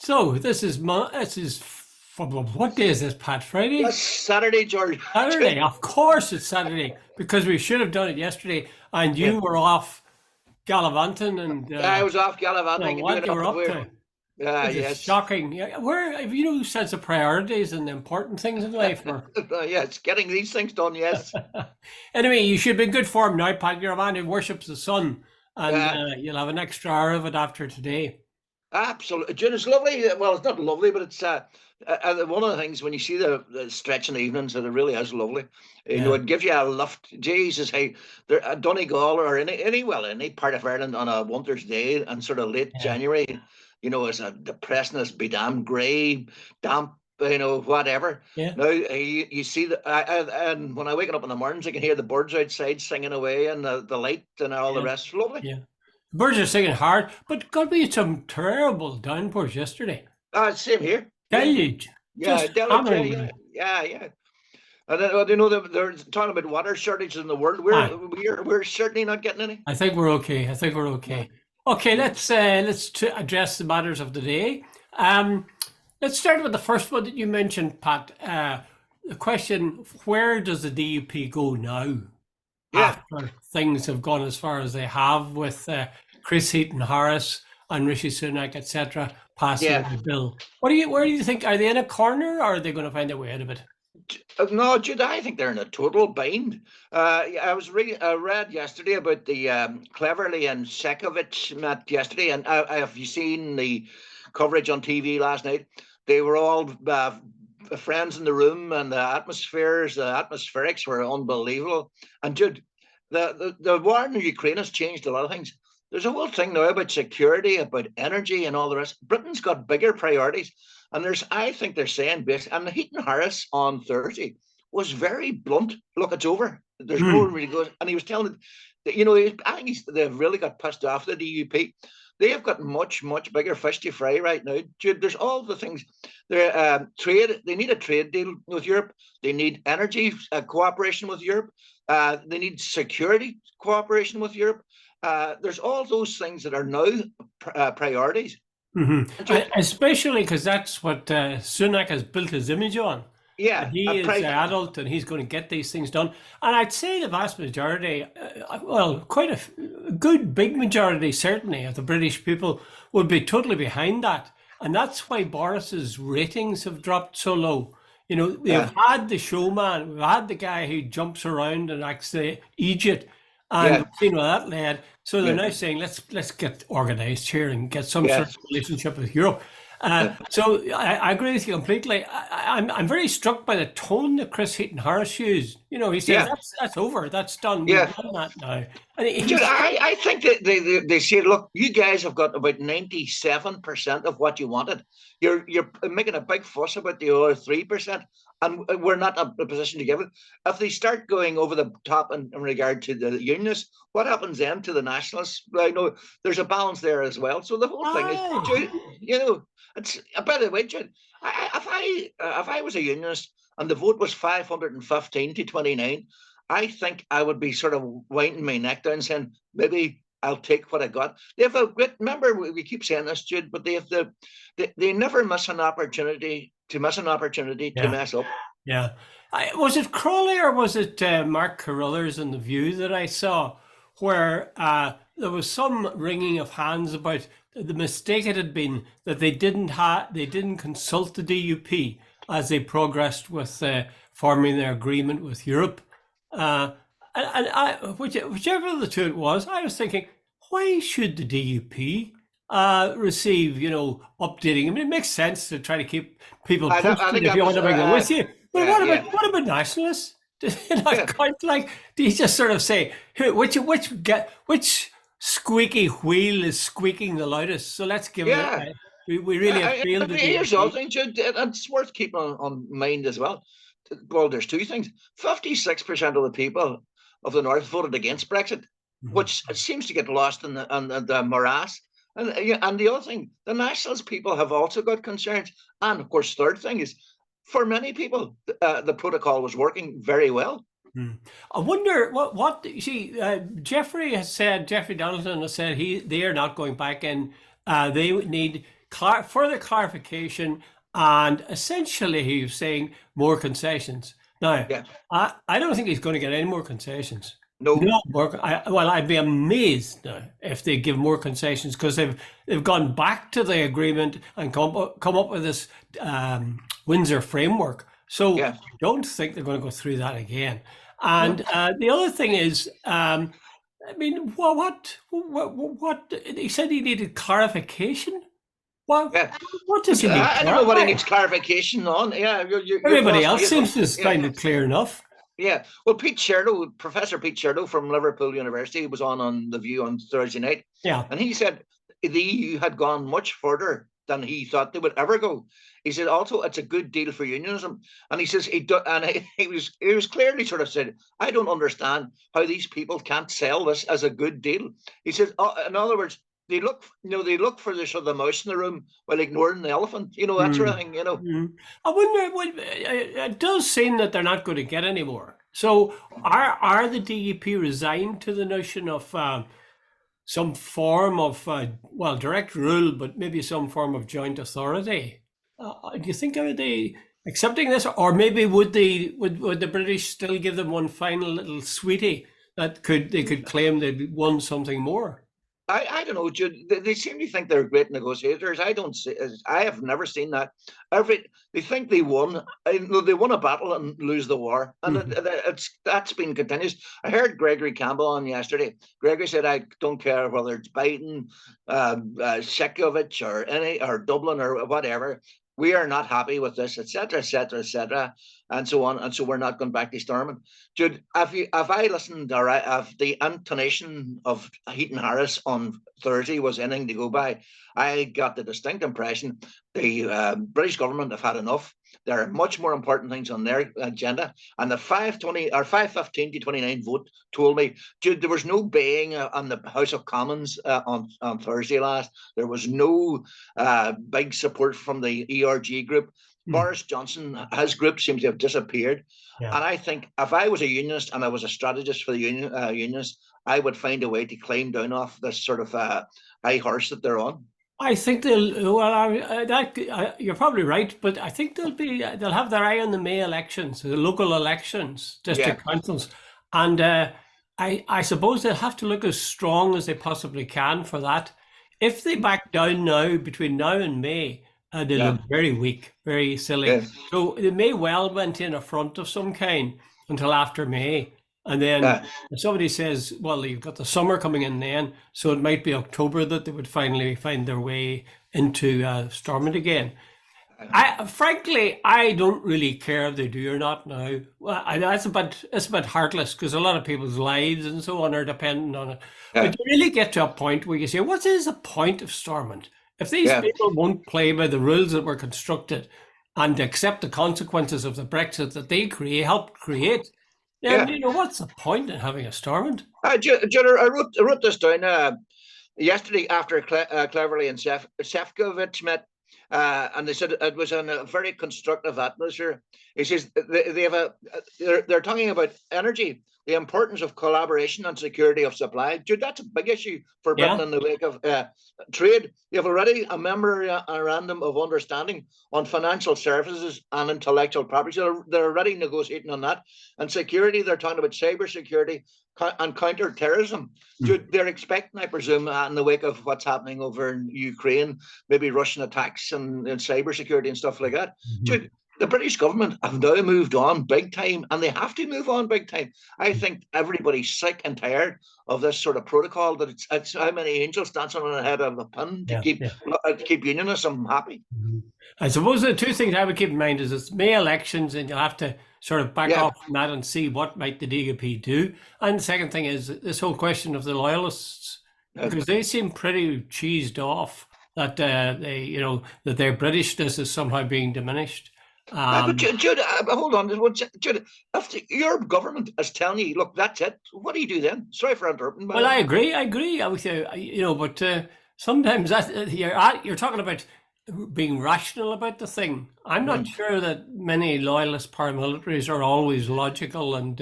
So what day is this, Pat? Friday? That's Saturday, George. Saturday. Of course it's Saturday because we should have done it yesterday and Yeah, you were off gallivanting and I was off know gallivanting and doing what you up were and up weird. to. Which is Yes. shocking. Yeah, where have you no sense of priorities and the important things in life? Or Yes, getting these things done, yes. anyway, you should be in good form now, Pat. You're a man who worships the sun, and Uh, you'll have an extra hour of it after today. Absolutely. June is lovely. Well, it's not lovely, but it's one of the things when you see the stretching evenings, that it really is lovely. Yeah, It gives you a lift. Jesus, hey, there, Donegal or any part of Ireland on a winter's day and sort of late yeah, January, is a depressing as be damn grey, damp, whatever. yeah, Now you see and when I wake up in the mornings, I can hear the birds outside singing away and the light and all the yeah, rest. Lovely. yeah. Birds are singing hard, but got me some terrible downpours yesterday. Same here. Yeah. Deluge, Yeah, just deluge. Yeah, hammering yeah, me. yeah, yeah. And then, they're talking about water shortages in the world. Aye, We're certainly not getting any. I think we're okay. I think we're Yeah, okay. Okay, yeah, let's address the matters of the day. Um, let's start with the first one that you mentioned, Pat. The question: where does the DUP go now yeah, after things have gone as far as they have with Chris Heaton Harris and Rishi Sunak, etc., passing yeah. the bill? Where do you think? Are they in a corner, or are they going to find their way out of it? No, Jude, I think they're in a total bind. Yeah, I read yesterday about the Cleverly and Sekovich met yesterday, and have you seen the coverage on TV last night? They were all friends in the room, and the atmospherics were unbelievable. And Jude, the war in Ukraine has changed a lot of things. There's a whole thing now about security, about energy, and all the rest. Britain's got bigger priorities. And I think they're saying, and Heaton Harris on Thursday was very blunt. Look, it's over. There's no Hmm. really good. And he was telling that, I think they've really got pissed off the DUP. They have got much, much bigger fish to fry right now. Dude, there's all the things. Trade. They need a trade deal with Europe. They need energy cooperation with Europe. They need security cooperation with Europe. There's all those things that are now priorities. Hmm. And Jude, Especially because that's what Sunak has built his image on. That yeah, he is the adult and he's going to get these things done. And I'd say the vast majority, well, quite a good big majority, certainly, of the British people would be totally behind that. And that's why Boris's ratings have dropped so low. We've yeah, had the showman, we've had the guy who jumps around and acts the Egypt, and yeah, we've seen where that led. So they're yeah, now saying, let's get organised here and get some sort of yes, relationship with Europe. yeah, So I agree with you completely. I'm very struck by the tone that Chris Heaton Harris used. He says yeah, that's over, that's done, we've yeah. done that now, and Dude, he's I think that they say, look, you guys have got about 97% of what you wanted. You're making a big fuss about the other 3%, and we're not in a position to give it. If they start going over the top in regard to the unionists, what happens then to the nationalists? I know there's a balance there as well. So the whole thing is, aye, it's by the way, Jude, if I was a unionist and the vote was 515 to 29. I think I would be sort of winding my neck down, saying maybe I'll take what I got. They have a great. Remember, we keep saying this, Jude, but they never miss an opportunity to yeah, mess up. yeah. Was it Crawley or was it Mark Carruthers in the View that I saw, where there was some wringing of hands about the mistake it had been that they didn't consult the DUP as they progressed with forming their agreement with Europe. Uh, whichever of the two it was, I was thinking, why should the DUP receive, updating? I mean, it makes sense to try to keep people I posted think if that you want was to bring them with you. But yeah, yeah, what about nationalists? Do they not yeah, count? Like, do you just sort of say which squeaky wheel is squeaking the loudest? So let's give it a yeah. try. We really have failed the Here's the other DUP. thing, Jude, and it's worth keeping on mind as well. Well, there's two things. 56% of the people of the North voted against Brexit, Mhm. which seems to get lost in the morass. And the other thing, the nationalist people have also got concerns. And of course, third thing is, for many people, the protocol was working very well. Hmm. I wonder what you see. Jeffrey Donaldson has said they are not going back in. They need further clarification, and essentially he was saying more concessions. Now, Yeah. I don't think he's going to get any more concessions. No. No, I'd be amazed now if they give more concessions, because they've gone back to the agreement and come up with this Windsor framework. So Yeah. I don't think they're going to go through that again. And the other thing is, I mean, what he said he needed clarification. What Yeah. what does he need? I don't know what he needs clarification on. Yeah. Everybody else seems to find it clear enough. Yeah. Well, Professor Pete Sherlow from Liverpool University was on The View on Thursday night. Yeah. And he said the EU had gone much further than he thought they would ever go. He said also it's a good deal for unionism. And he says he was clearly sort of said, I don't understand how these people can't sell this as a good deal. He says, in other words, they look for the sort of the mouse in the room while ignoring the elephant, that sort of thing, I wonder, it does seem that they're not going to get any more. So are the DUP resigned to the notion of some form of, direct rule, but maybe some form of joint authority? Do you think are they accepting this, or maybe would the British still give them one final little sweetie that they could claim they'd won something more? I don't know, Jude. They seem to think they're great negotiators. I have never seen that. They think they won. They won a battle and lose the war, and that's been continuous. I heard Gregory Campbell on yesterday. Gregory said, "I don't care whether it's Biden, Shekovich, or Dublin or whatever. We are not happy with this, etc., etc., etc., and so on, and so we're not going back to Stormont." Jude, have I listened, or if the intonation of Heaton Harris on Thursday was anything to go by, I got the distinct impression the British government have had enough. There are much more important things on their agenda, and the 515 to 29 vote told me, Jude, there was no baying on the House of Commons on Thursday last. There was no big support from the ERG group. Boris Johnson, his group seems to have disappeared. Yeah. And I think if I was a unionist and I was a strategist for the unionists, I would find a way to climb down off this sort of high horse that they're on. I think they'll. Well, you're probably right, but I think they'll have their eye on the May elections, the local elections, district councils, and I suppose they'll have to look as strong as they possibly can for that. If they back down now, between now and May, they look very weak, very silly. Yeah. So they may well maintain a front of some kind until after May. And then if somebody says, well, you've got the summer coming in then, so it might be October that they would finally find their way into Stormont again. Frankly, I don't really care if they do or not now. Well, it's a bit heartless, because a lot of people's lives and so on are dependent on it. Yeah. But you really get to a point where you say, what is the point of Stormont? If these people won't play by the rules that were constructed and accept the consequences of the Brexit that they helped create, then what's the point in having a Stormont? I wrote this down yesterday after Cleverly and Sefcovic met, and they said it was in a very constructive atmosphere. He says they're talking about energy, the importance of collaboration and security of supply. Dude, that's a big issue for Britain in the wake of trade. You have already a memorandum of understanding on financial services and intellectual property. So they're already negotiating on that. And security, they're talking about cyber security and counter-terrorism. Dude, they're expecting, I presume, in the wake of what's happening over in Ukraine, maybe Russian attacks and cyber security and stuff like that. Dude, the British government have now moved on big time, and they have to move on big time. I think everybody's sick and tired of this sort of protocol that it's how many angels dancing on the head of a pin to keep unionism happy. I suppose the two things I would keep in mind is it's May elections, and you'll have to sort of back off from that and see what might the DUP do. And the second thing is this whole question of the loyalists, because they seem pretty cheesed off that that their Britishness is somehow being diminished. But Jude, hold on. Jude, if your government is telling you, look, that's it, what do you do then? Sorry for interrupting. Well, I agree with you. But sometimes you're talking about being rational about the thing. I'm not sure that many loyalist paramilitaries are always logical and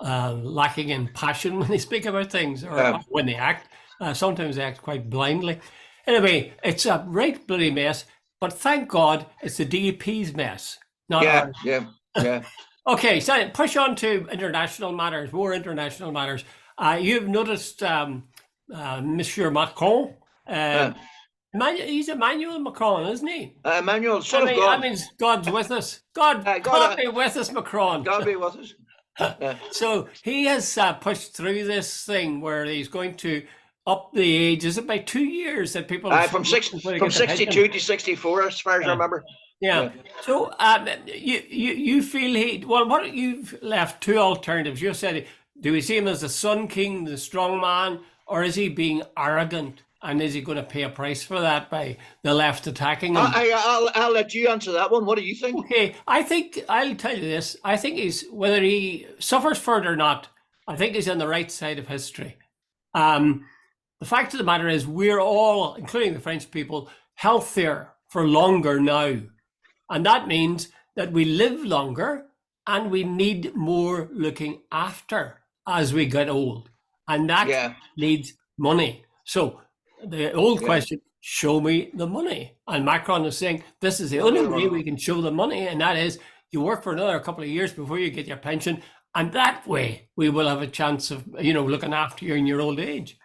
lacking in passion when they speak about things or when they act. Sometimes they act quite blindly. Anyway, it's a right bloody mess. But thank God it's the DUP's mess, not Yeah, ours. yeah, yeah. Okay, so push on to international matters, more international matters. You've noticed Monsieur Macron. Uh, He's Emmanuel Macron, isn't he? Emmanuel, I son of mean, that God. means God's with us. God, God, God be with us, Macron. God be with us. So he has pushed through this thing where he's going to up the age. Is it by 2 years that people From before they from get the 62 pension? to 64, as far as I Yeah. remember. Yeah. Yeah. So you feel what you've left two alternatives. You said, do we see him as the Sun King, the strong man, or is he being arrogant? And is he going to pay a price for that by the left attacking him? I'll let you answer that one. What do you think? Okay, I think I'll tell you this. I think he's, whether he suffers for it or not, I think he's on the right side of history. The fact of the matter is, we're all, including the French people, healthier for longer now. And that means that we live longer and we need more looking after as we get old. And that needs money. So the old question, show me the money. And Macron is saying, this is the only way we can show the money. And that is, you work for another couple of years before you get your pension. And that way we will have a chance of, looking after you in your old age.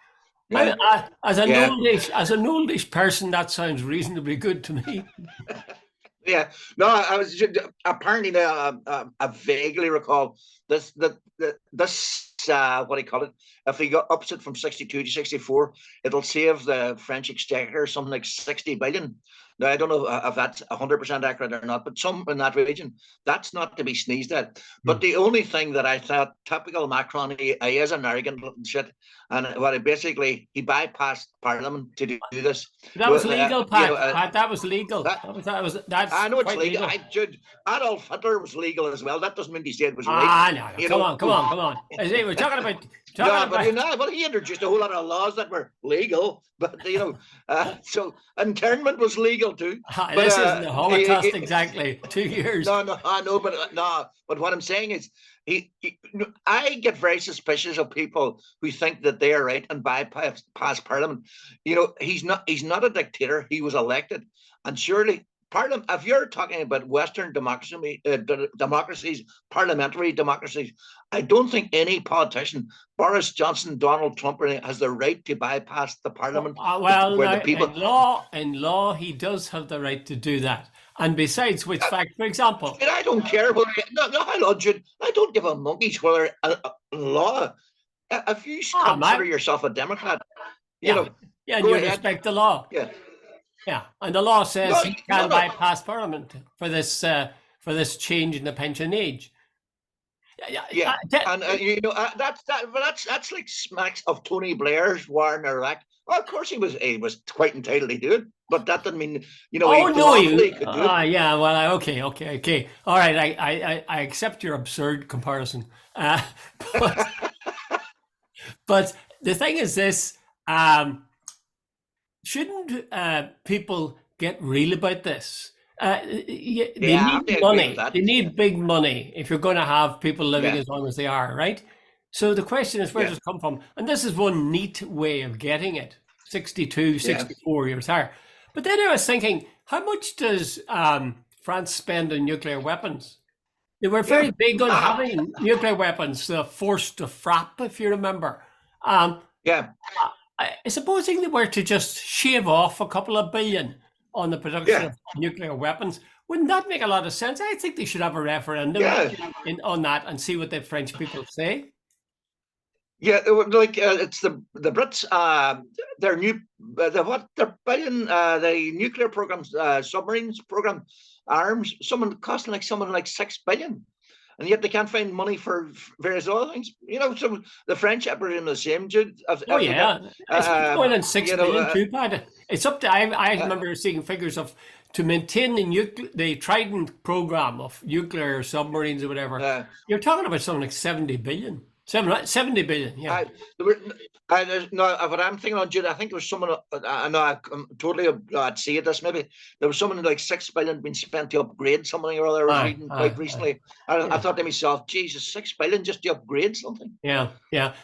Yeah. As an oldish person, that sounds reasonably good to me. Yeah, no, I was apparently I vaguely recall this what do you call it? If he ups it from 62 to 64, it'll save the French exchequer something like 60 billion. Now, I don't know if that's 100% accurate or not, but some in that region, that's not to be sneezed at. But the only thing that I thought, typical Macron, he is an arrogant shit. And what he bypassed Parliament to do this. That was legal, Pat. That was legal. That's I know it's legal. Adolf Hitler was legal as well. That doesn't mean he said it was right. No. Come on. We're talking about. But he introduced a whole lot of laws that were legal. But so internment was legal too. This isn't the Holocaust exactly. 2 years. No, I know, but what I'm saying is, I get very suspicious of people who think that they are right and bypass Parliament. He's not a dictator. He was elected, and surely Parliament. If you're talking about Western democracies, parliamentary democracies, I don't think any politician, Boris Johnson, Donald Trump, has the right to bypass the Parliament. The people. In law, he does have the right to do that. And besides which fact, for example, I don't care whether I don't give a monkey's whether law. If you consider yourself a Democrat, and you respect the law. Yeah, and the law says he can bypass Parliament for this change in the pension age. That's like smacks of Tony Blair's war in Iraq. Well, of course he was quite entitled to do it, but that didn't mean he could do it. Well, okay. All right, I accept your absurd comparison, but the thing is this: shouldn't people get real about this? They need money. They need big money if you're going to have people living as long as they are, right? So the question is, where does it come from? And this is one neat way of getting it. 62, 64 years higher. But then I was thinking, how much does France spend on nuclear weapons? They were very big on having nuclear weapons, forced to frap, if you remember. Supposing they were to just shave off a couple of billion on the production of nuclear weapons, wouldn't that make a lot of sense? I think they should have a referendum on that and see what the French people say. Yeah, it's the Brits. Their the nuclear programs, submarines program, arms, costing like 6 billion, and yet they can't find money for various other things. So the French, I presume, the same, Jude. It's more than 6 billion too, Pat. It's up to. I remember seeing figures of to maintain the Trident program of nuclear submarines or whatever. You're talking about something like 70 billion. 70 billion, yeah. What I'm thinking on, Jude, I think there was someone, I'm totally, I'd see it this maybe, there was someone like 6 billion being spent to upgrade something or other reading quite recently. I thought to myself, Jesus, 6 billion just to upgrade something. Yeah.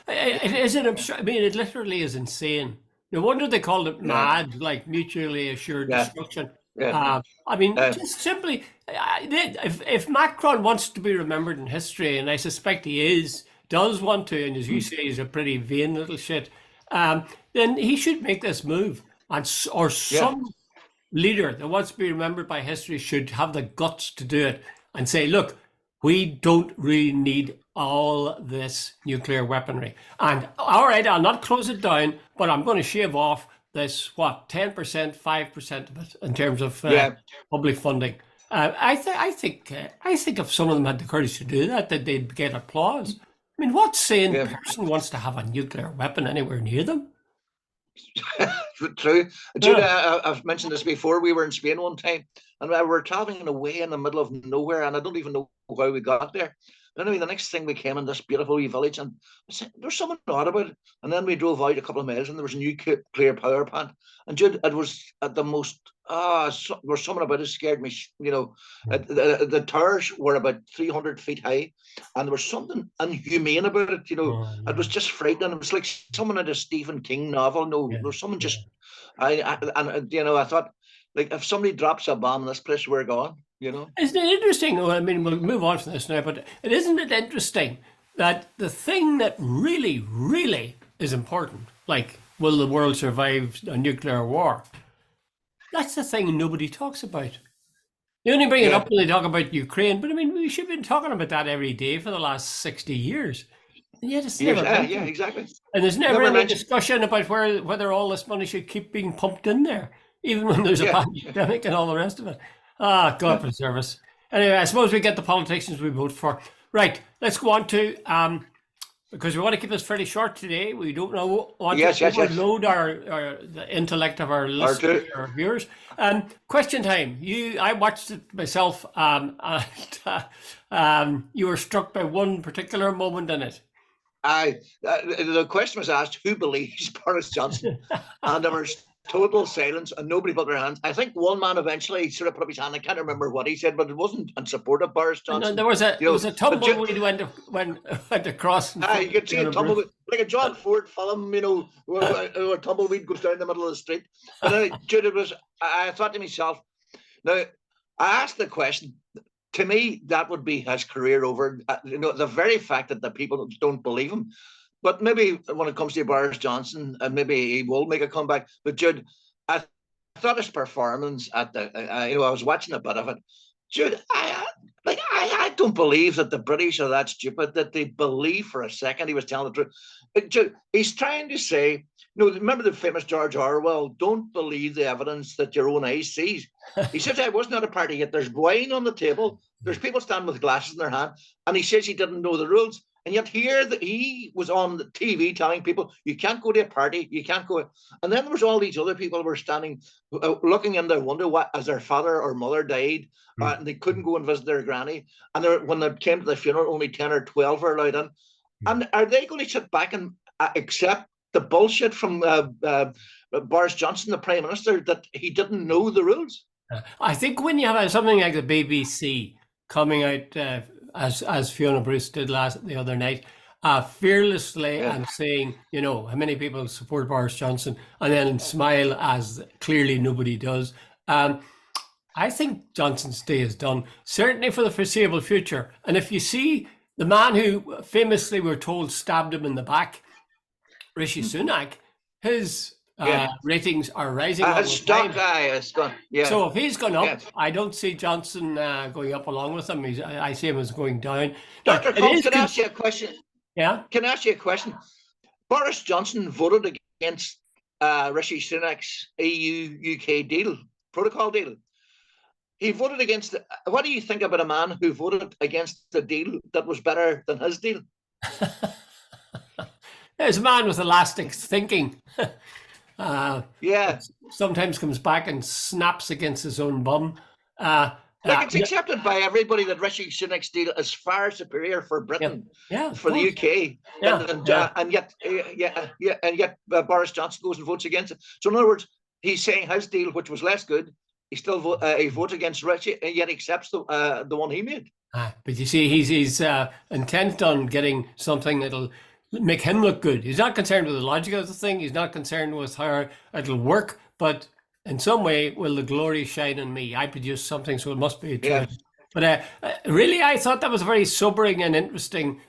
It is an absurd, it literally is insane. No wonder they called it MAD, like mutually assured yeah, destruction. yeah. I mean, Uh, just simply, if Macron wants to be remembered in history, and I suspect he does want to, and as you say, he's a pretty vain little shit, then he should make this move, or yeah, some leader that wants to be remembered by history should have the guts to do it and say, look, we don't really need all this nuclear weaponry. And all right, I'll not close it down, but I'm going to shave off this, 10%, 5% of it in terms of yeah. public funding. I think if some of them had the courage to do that, that they'd get applause. I mean, what sane Yeah. person wants to have a nuclear weapon anywhere near them? True. Jude, Yeah. I've mentioned this before. We were in Spain one time, and we were traveling away in the middle of nowhere, and I don't even know how we got there. But anyway, the next thing we came in this beautiful wee village, and there's something odd about it. And then we drove out a couple of miles, and there was a new nuclear power plant. And Jude, it was at the most there was something about it scared me. The towers were about 300 feet high, and there was something inhumane about it. Oh, It was yeah. just frightening. It was like someone in a Stephen King novel. No, Yeah. there was someone Yeah. just I thought, like, if somebody drops a bomb in this place, we're gone. Isn't it interesting? Well, I mean, we'll move on from this now, but isn't it interesting that the thing that really, really is important, like will the world survive a nuclear war, that's the thing nobody talks about. They only bring it Yeah, up when they talk about Ukraine, but I mean, we should have been talking about that every day for the last 60 years. And yet it's years. never Yeah, mentioned. exactly. And there's never Never any mentioned. discussion about whether all this money should keep being pumped in there, even when there's a Yeah, pandemic and all the rest of it. Ah, God yeah. preserve us. Anyway, I suppose we get the politicians we vote for. Right, let's go on to because we want to keep this fairly short today. We don't want to Yes, yes, yes. overload the intellect of our Or listeners two. or viewers. Question time. I watched it myself, and you were struck by one particular moment in it. The question was asked, who believes Boris Johnson? And there was total silence and nobody put their hands. I think one man eventually sort of put up his hand. I can't remember what he said, but it wasn't in support of Boris And Johnson. there was a But tumbleweed went across in front you could of see a Fiona Bruce. tumbleweed, like a John Ford film, where a tumbleweed goes down the middle of the street. But Jude, I thought to myself, now, I asked the question, to me, that would be his career over. The very fact that the people don't believe him. But maybe when it comes to Boris Johnson, maybe he will make a comeback. But Jude, I thought his performance at I was watching a bit of it. Jude, I don't believe that the British are that stupid that they believe for a second he was telling the truth. Jude, he's trying to say, remember the famous George Orwell, don't believe the evidence that your own eyes sees. He says, I wasn't at a party yet. There's wine on the table. There's people standing with glasses in their hand. And he says he didn't know the rules. And yet here he was on the TV telling people, you can't go to a party, you can't go. And then there was all these other people who were standing, looking in their window as their father or mother died, and they couldn't go and visit their granny. And when they came to the funeral, only 10 or 12 were allowed in. And are they going to sit back and accept the bullshit from Boris Johnson, the Prime Minister, that he didn't know the rules? I think when you have something like the BBC coming out as Fiona Bruce did the other night, fearlessly and saying, how many people support Boris Johnson, and then smile as clearly nobody does. I think Johnson's day is done, certainly for the foreseeable future. And if you see the man who famously, we're told, stabbed him in the back, Rishi Sunak, his ratings are rising all the stock time. guy is gone. Yeah. So if he's gone up, Yes. I don't see Johnson going up along with him. I see him as going down. Dr. Combs, can I ask you a question? Yeah. Can I ask you a question? Boris Johnson voted against Rishi Sunak's EU-UK protocol deal. He voted against it. What do you think about a man who voted against the deal that was better than his deal? There's a man with elastic thinking. Yeah. Sometimes comes back and snaps against his own bum. It's accepted by everybody that Rishi Sunak's deal is far superior for Britain, for the UK, and yet Boris Johnson goes and votes against it. So in other words, he's saying his deal, which was less good, he still he votes against Rishi, and yet accepts the one he made. But you see, he's intent on getting something that'll make him look good. He's not concerned with the logic of the thing. He's not concerned with how it'll work. But in some way, will the glory shine on me? I produce something, so it must be true. Yeah. But really, I thought that was a very sobering and interesting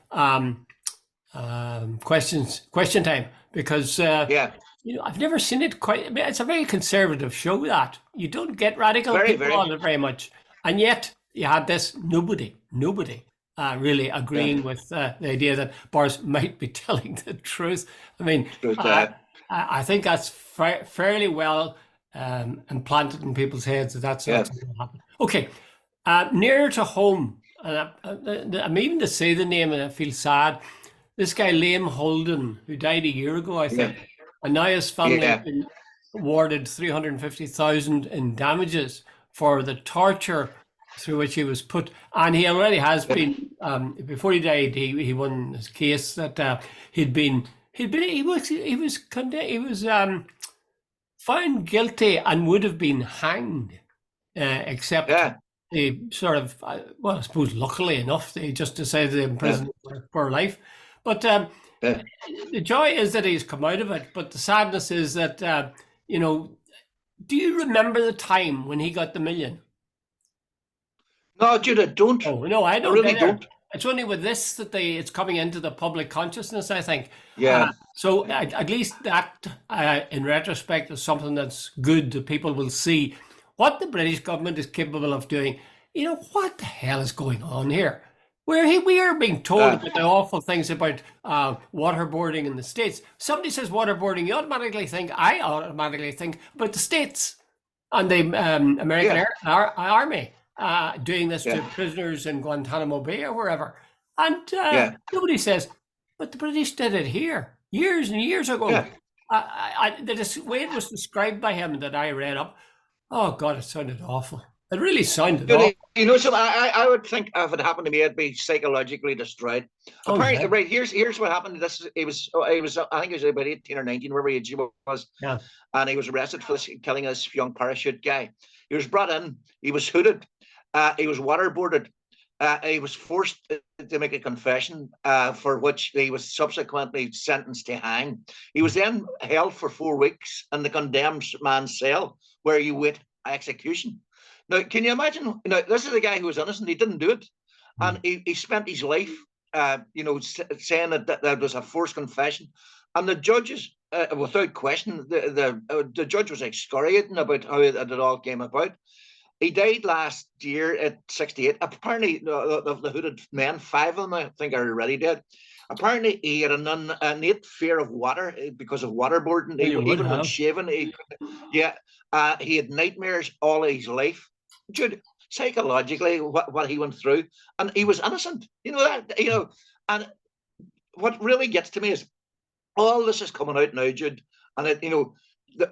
question time, because Yeah. I've never seen it quite. I mean, it's a very conservative show that you don't get radical people on it very much, and yet you had this nobody really agreeing with the idea that Boris might be telling the truth. I mean, I think that's fairly well implanted in people's heads that that's going to happen. Okay, nearer to home, I'm even to say the name and I feel sad. This guy Liam Holden, who died a year ago, I think, and now his family has been awarded $350,000 in damages for the torture through which he was put, and he already has been. Before he died, he won his case that he was found guilty and would have been hanged, except they sort of, well, I suppose luckily enough, they just decided to imprison him for life. But the joy is that he's come out of it. But the sadness is that, do you remember the time when he got the million? No, Jude, I don't. Oh, no, I don't. I really don't. It's only with this that it's coming into the public consciousness, I think. Yeah. So at least that, in retrospect, is something that's good, that people will see what the British government is capable of doing. What the hell is going on here? We are being told about the awful things about waterboarding in the States. Somebody says waterboarding, I automatically think about the States and the American Army doing this to prisoners in Guantanamo Bay or wherever. And nobody says, but the British did it here years and years ago. The way it was described by him that I read up, oh God, it sounded awful. It really sounded awful. So I would think if it happened to me, I'd be psychologically destroyed. Apparently, right, here's what happened. He was I think he was about 18 or 19, wherever age he was. Yeah. And he was arrested for killing this young parachute guy. He was brought in, he was hooded, he was waterboarded, he was forced to make a confession, for which he was subsequently sentenced to hang. He was then held for 4 weeks in the condemned man's cell, where you wait execution. Now, can you imagine? This is a guy who was innocent. He didn't do it, and he spent his life, saying that was a forced confession. And the judges, without question, the judge was excoriating about how it all came about. He died last year at 68. Apparently, the hooded men, 5 of them, I think, are already dead. Apparently, he had an innate fear of water because of waterboarding. Even when shaving, he had nightmares all his life. Jude, psychologically, what he went through, and he was innocent. And what really gets to me is all this is coming out now, Jude, and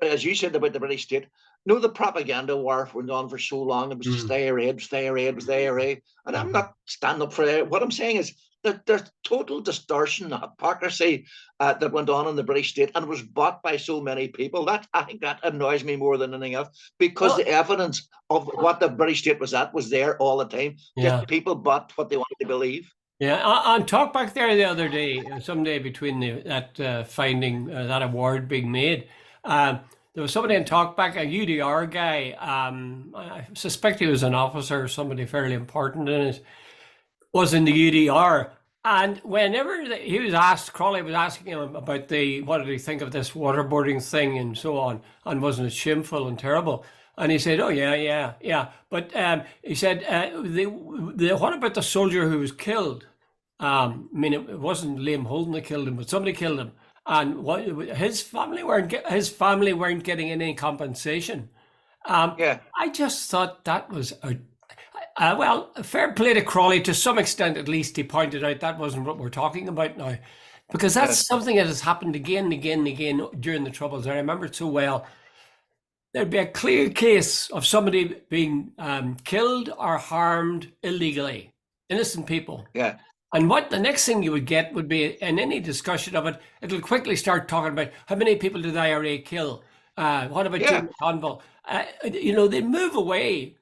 as you said about the British state. The propaganda war went on for so long. It was just IRA. And I'm not standing up for it. What I'm saying is that there's total distortion, hypocrisy that went on in the British state and was bought by so many people. I think that annoys me more than anything else, because the evidence of what the British state was there all the time. Just people bought what they wanted to believe. Yeah, on Talkback there the other day, someday between that finding, that award being made, there was somebody in Talkback, a UDR guy, I suspect he was an officer or somebody fairly important in it, was in the UDR. And whenever he was asked, Crawley was asking him about what did he think of this waterboarding thing and so on, and wasn't it shameful and terrible? And he said, oh, yeah. But he said, what about the soldier who was killed? It wasn't Liam Holden that killed him, but somebody killed him. And his family weren't getting any compensation. I just thought that was fair play to Crawley to some extent. At least he pointed out that wasn't what we're talking about now, because that's something that has happened again and again and again during the Troubles. I remember it so well. There'd be a clear case of somebody being killed or harmed illegally, innocent people. Yeah. And what the next thing you would get would be, in any discussion of it, it'll quickly start talking about how many people did the IRA kill? What about Jim Conville? They move away.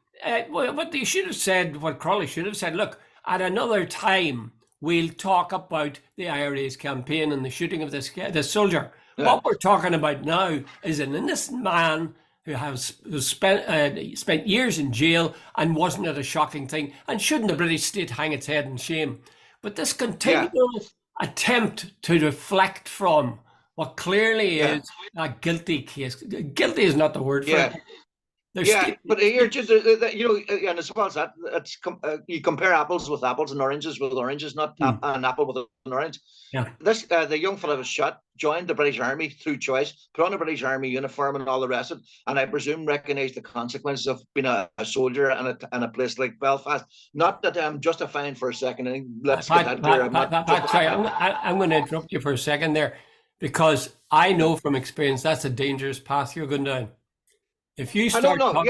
What they should have said, what Crawley should have said, look, at another time, we'll talk about the IRA's campaign and the shooting of this soldier. Yeah. What we're talking about now is an innocent man who spent years in jail, and wasn't it a shocking thing? And shouldn't the British state hang its head in shame? But this continual attempt to deflect from what clearly is a guilty case. Guilty is not the word for it. But here, just and as well as that, you compare apples with apples and oranges with oranges, not an apple with an orange. Yeah. This the young fellow was shot, joined the British Army through choice, put on a British Army uniform and all the rest of it, and I presume recognised the consequences of being a soldier in a place like Belfast. Not that I'm justifying for a second. And let's get that clear. Sorry, I'm going to interrupt you for a second there, because I know from experience that's a dangerous path you're going down. If you start, I'm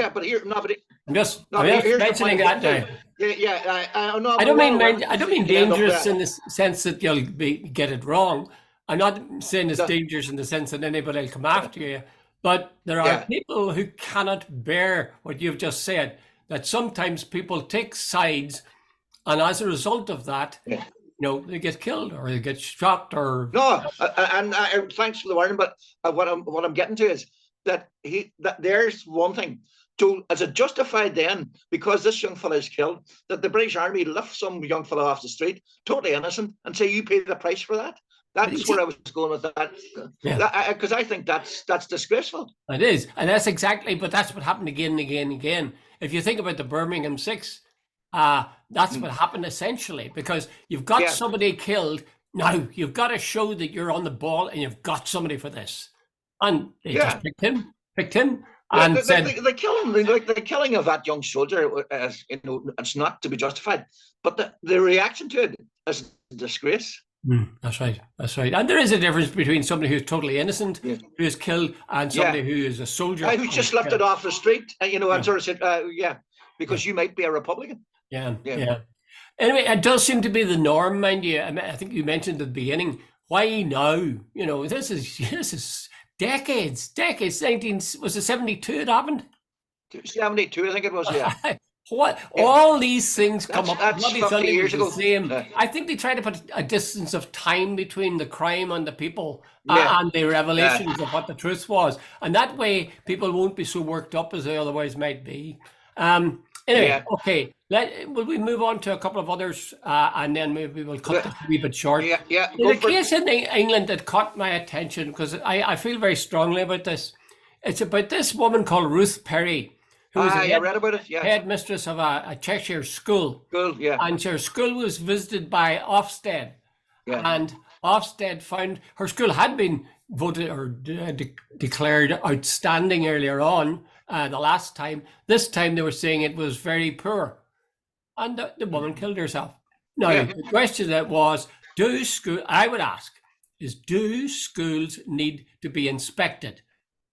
just mentioning that now. I don't mean dangerous in the sense that you'll get it wrong. I'm not saying it's dangerous in the sense that anybody will come after you, but there are people who cannot bear what you've just said. That sometimes people take sides, and as a result of that, they get killed or they get shot or thanks for the warning. But what I'm getting to is that there's one thing. So is it justified then, because this young fellow is killed, that the British Army lift some young fellow off the street, totally innocent, and say you pay the price for that? That's where I was going with that. Because I think that's disgraceful. It is, and that's exactly. But that's what happened again and again and again. If you think about the Birmingham 6, that's what happened essentially, because you've got somebody killed. Now you've got to show that you're on the ball and you've got somebody for this. And they just picked him, and said the killing of that young soldier, it's not to be justified, but the reaction to it is a disgrace. That's right. And there is a difference between somebody who's totally innocent, who is killed, and somebody who is a soldier who's just lifted off the street, and sort of said, because you might be a Republican. Yeah. Anyway, it does seem to be the norm, mind you. I think you mentioned at the beginning. Why now? This is decades. 72 it happened? 72, I think it was, all these things come up. That's 50 years ago. I think they try to put a distance of time between the crime and the people and the revelations of what the truth was. And that way people won't be so worked up as they otherwise might be. Anyway, okay. Will we move on to a couple of others, and then maybe we'll cut this a wee bit short? There's a case in England that caught my attention because I feel very strongly about this. It's about this woman called Ruth Perry, who was headmistress of a Cheshire school. And her school was visited by Ofsted. And Ofsted found her school had been voted or declared outstanding earlier on the last time. This time they were saying it was very poor. And the woman killed herself. Now, the question that was, do schools need to be inspected?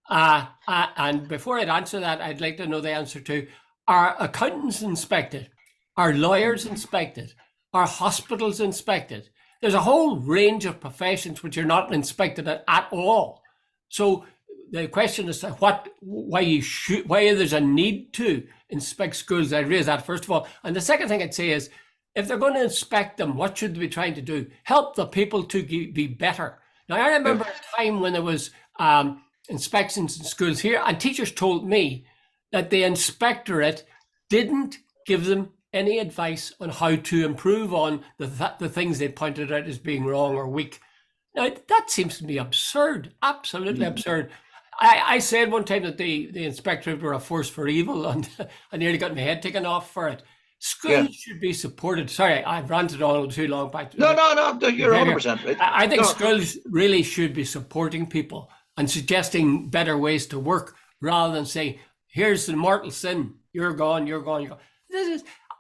And before I'd answer that, I'd like to know the answer to, are accountants inspected? Are lawyers inspected? Are hospitals inspected? There's a whole range of professions which are not inspected at all. So the question is why there's a need to inspect schools. I'd raise that first of all. And the second thing I'd say is, if they're going to inspect them, what should they be trying to do? Help the people to be better. Now, I remember a time when there was inspections in schools here, and teachers told me that the inspectorate didn't give them any advice on how to improve on the things they pointed out as being wrong or weak. Now, that seems to be absurd, absolutely absurd. I said one time that the inspectorate were a force for evil, and I nearly got my head taken off for it. Schools should be supported. Sorry, I've ranted on too long. No, you're 100% right. I think schools really should be supporting people and suggesting better ways to work, rather than say, here's the mortal sin, you're gone.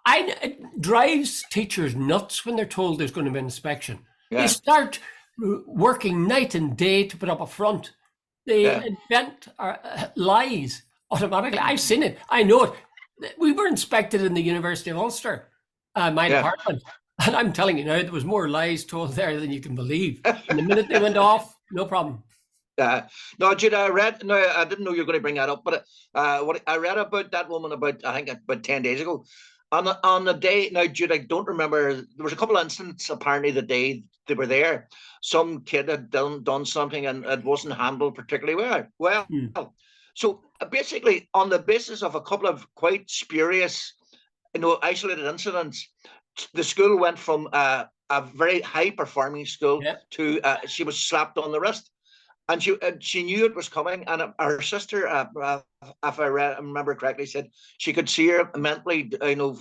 It drives teachers nuts when they're told there's going to be an inspection. They start working night and day to put up a front. They invent lies automatically. I've seen it. I know it. We were inspected in the University of Ulster, my department. And I'm telling you now, there was more lies told there than you can believe. And the minute they went off, no problem. No, Jude, I didn't know you were going to bring that up, but what I read about that woman about 10 days ago. On the day now, Jude, I don't remember. There was a couple of incidents apparently the day they were there. Some kid had done something and it wasn't handled particularly well. Hmm. So basically, on the basis of a couple of quite spurious, isolated incidents, the school went from a very high performing school Yeah. to she was slapped on the wrist, and she knew it was coming. And her sister, if I remember correctly, said she could see her mentally,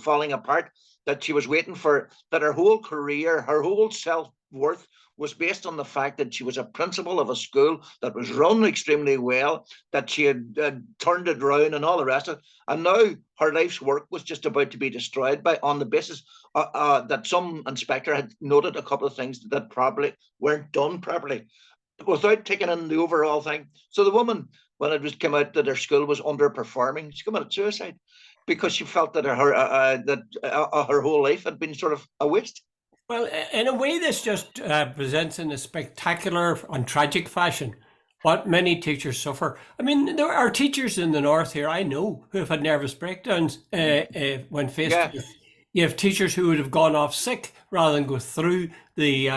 falling apart. That she was waiting for that. Her whole career, her whole self worth was based on the fact that she was a principal of a school that was run extremely well, that she had turned it around and all the rest of it. And now her life's work was just about to be destroyed on the basis that some inspector had noted a couple of things that probably weren't done properly, without taking in the overall thing. So the woman, when it was came out that her school was underperforming, she committed suicide because she felt that her whole life had been sort of a waste. Well, in a way, this just presents in a spectacular and tragic fashion what many teachers suffer. I mean, there are teachers in the north here I know who have had nervous breakdowns when faced with. You have teachers who would have gone off sick rather than go through the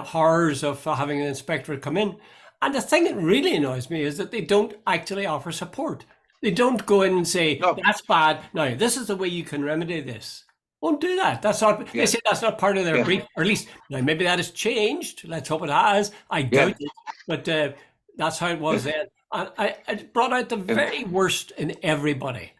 horrors of having an inspector come in. And the thing that really annoys me is that they don't actually offer support. They don't go in and say, No. that's bad. Now, this is the way you can remedy this. Won't do that. That's not. They say that's not part of their brief, or at least now maybe that has changed. Let's hope it has. I doubt it, but that's how it was then. And it brought out the very worst in everybody,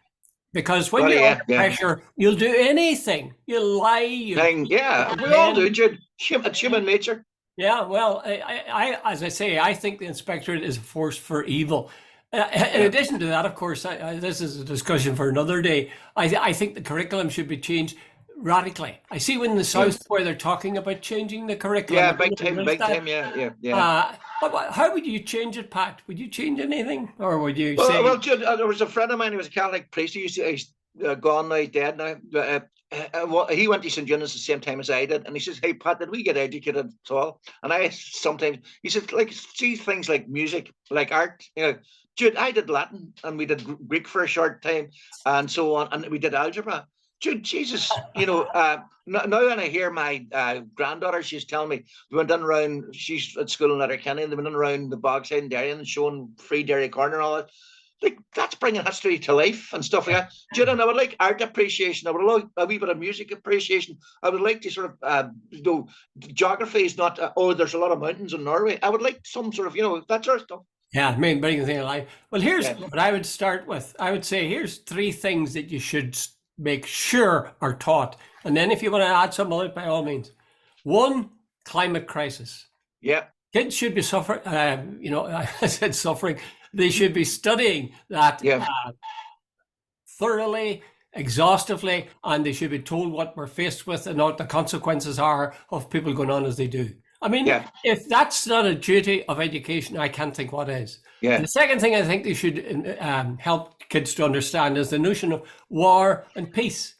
because when you're under pressure, you'll do anything. You'll lie. We all do. It's human nature. Yeah. Well, I as I say, I think the inspectorate is a force for evil. In addition to that, of course, this is a discussion for another day. I think the curriculum should be changed radically. I see in the South where they're talking about changing the curriculum. Yeah, big time, yeah. How would you change it, Pat? Would you change anything, or would you say? Well, there was a friend of mine who was a Catholic priest. He's gone now, he's dead now. He went to St. Eunice at the same time as I did, and he says, "Hey, Pat, did we get educated at all?" And I sometimes, he said, like, see things like music, like art, Jude, I did Latin and we did Greek for a short time and so on, and we did algebra. Jude, Jesus, now when I hear my granddaughter, she's telling me we went in around, she's at school in Letterkenny, and they went in around the Bogside and Darien and showing Free Dairy Corner and all that. Like, that's bringing history to life and stuff like that. Jude, and I would like art appreciation. I would like a wee bit of music appreciation. I would like to sort of, geography is not, there's a lot of mountains in Norway. I would like some sort of, that sort of stuff. Yeah, main thing in life. Well, here's what I would start with. I would say here's 3 things that you should make sure are taught. And then if you want to add something on it, by all means. 1, climate crisis. Yeah. Kids should be suffering, I said suffering. They should be studying that thoroughly, exhaustively, and they should be told what we're faced with and what the consequences are of people going on as they do. I mean, if that's not a duty of education, I can't think what is. Yeah. And the second thing I think they should help kids to understand is the notion of war and peace.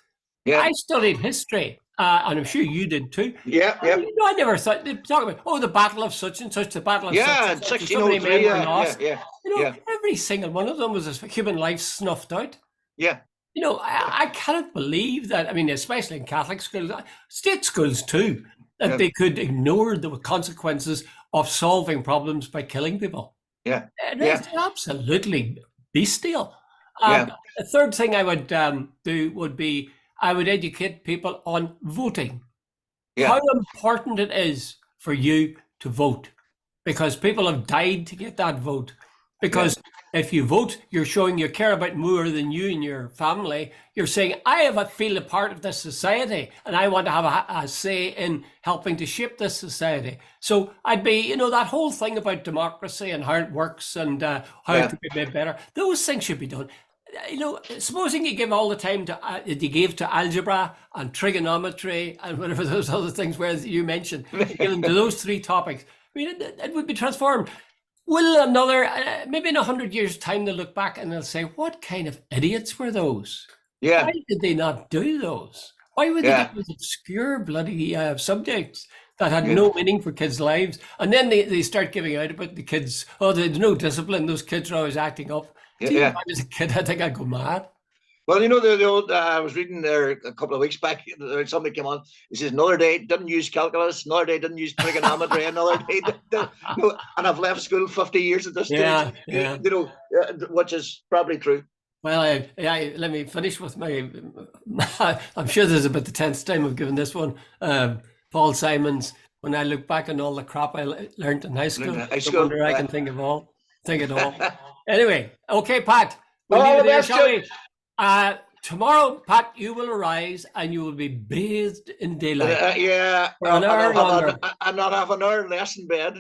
Yeah. I studied history, and I'm sure you did too. Yeah. I never thought they'd talk about, the battle of such and such, the battle of such and such. So many men were lost. Every single one of them was a human life snuffed out. Yeah. I cannot believe that. I mean, especially in Catholic schools, state schools too, that they could ignore the consequences of solving problems by killing people. Yeah. It's absolutely bestial. The third thing I would do would be I would educate people on voting. Yeah. How important it is for you to vote, because people have died to get that vote. Because if you vote, you're showing you care about more than you and your family. You're saying, I feel a part of this society and I want to have a say in helping to shape this society. So I'd be, that whole thing about democracy and how it works and how it could be made better. Those things should be done. Supposing you give all the time that you gave to algebra and trigonometry and whatever those other things were that you mentioned, given to those 3 topics, I mean, it would be transformed. Will maybe in 100 years' time, they'll look back and they'll say, what kind of idiots were those? Yeah. Why did they not do those? Why would they get those obscure bloody subjects that had no meaning for kids' lives? And then they start giving out about the kids. There's no discipline. Those kids are always acting up. If I was a kid, I think I'd go mad. Well, you know, the old, I was reading there a couple of weeks back, somebody came on, he says, another day didn't use calculus, another day didn't use trigonometry, another day, you know, and I've left school 50 years at this stage, Yeah. you know, which is probably true. Well, let me finish with my. I'm sure this is about the 10th time I've given this one. Paul Simon's. When I look back on all the crap I learned in high school, no wonder I can think it all. Anyway, okay, Pat. We'll leave it there, shall we? Tomorrow, Pat, you will arise and you will be bathed in daylight. Yeah, an hour longer. I'm not having an hour less in bed.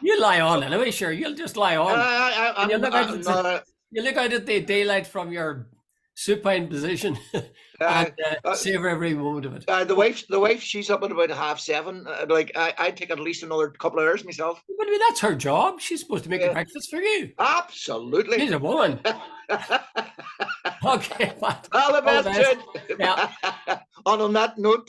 You lie on anyway, sure. You'll just lie on. You look out at the daylight from your supine position and savor every moment of it. The wife, she's up at about 7:30. Like I take at least another couple of hours myself. But I mean, that's her job. She's supposed to make the breakfast for you. Absolutely. She's a woman. Okay, Pat. All the best, Jude. Yeah. On that note.